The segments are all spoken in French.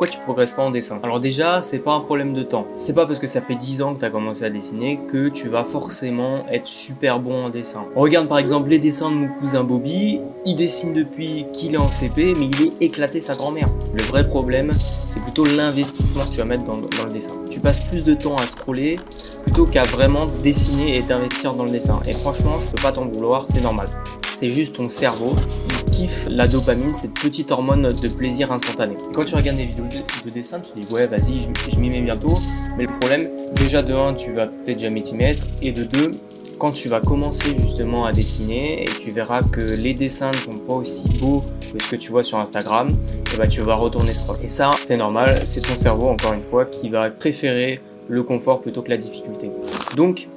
Pourquoi tu progresses pas en dessin? Alors déjà, c'est pas un problème de temps. C'est pas parce que ça fait 10 ans que tu as commencé à dessiner que tu vas forcément être super bon en dessin. On regarde par exemple les dessins de mon cousin Bobby, il dessine depuis qu'il est en CP, mais il est éclaté sa grand-mère. Le vrai problème, c'est plutôt l'investissement que tu vas mettre dans le dessin. Tu passes plus de temps à scroller plutôt qu'à vraiment dessiner et t'investir dans le dessin. Et franchement, je peux pas t'en vouloir, c'est normal. C'est juste ton cerveau qui kiffe la dopamine, cette petite hormone de plaisir instantané. Et quand tu regardes des vidéos de dessin, tu te dis ouais vas-y, je m'y mets bientôt. Mais le problème, déjà de 1, tu vas peut-être jamais t'y mettre. Et de 2, quand tu vas commencer justement à dessiner et tu verras que les dessins ne sont pas aussi beaux que ce que tu vois sur Instagram, et bah tu vas retourner scroll. Et ça, c'est normal, c'est ton cerveau encore une fois qui va préférer le confort plutôt que la difficulté. Donc,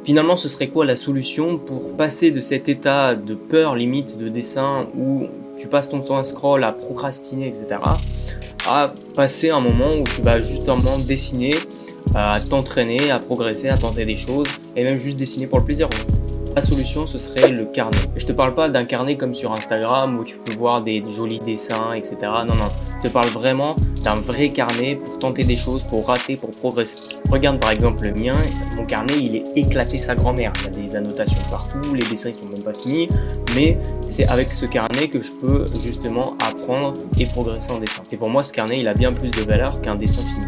finalement, ce serait quoi la solution pour passer de cet état de peur limite de dessin où tu passes ton temps à scroll, à procrastiner, etc. à passer un moment où tu vas justement dessiner, à t'entraîner, à progresser, à tenter des choses et même juste dessiner pour le plaisir. La solution, ce serait le carnet. Et je te parle pas d'un carnet comme sur Instagram où tu peux voir des jolis dessins, etc. Non, non. Je te parle vraiment d'un vrai carnet pour tenter des choses, pour rater, pour progresser. Regarde par exemple le mien, mon carnet, il est éclaté sa grand-mère. Il y a des annotations partout, les dessins ils sont même pas finis, mais c'est avec ce carnet que je peux justement apprendre et progresser en dessin. Et pour moi, ce carnet, il a bien plus de valeur qu'un dessin fini.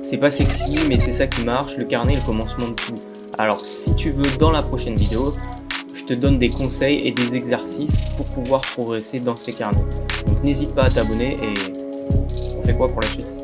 C'est pas sexy, mais c'est ça qui marche. Le carnet est le commencement de tout. Alors, si tu veux, dans la prochaine vidéo, je te donne des conseils et des exercices pour pouvoir progresser dans ces carnets. Donc, n'hésite pas à t'abonner et on fait quoi pour la suite ?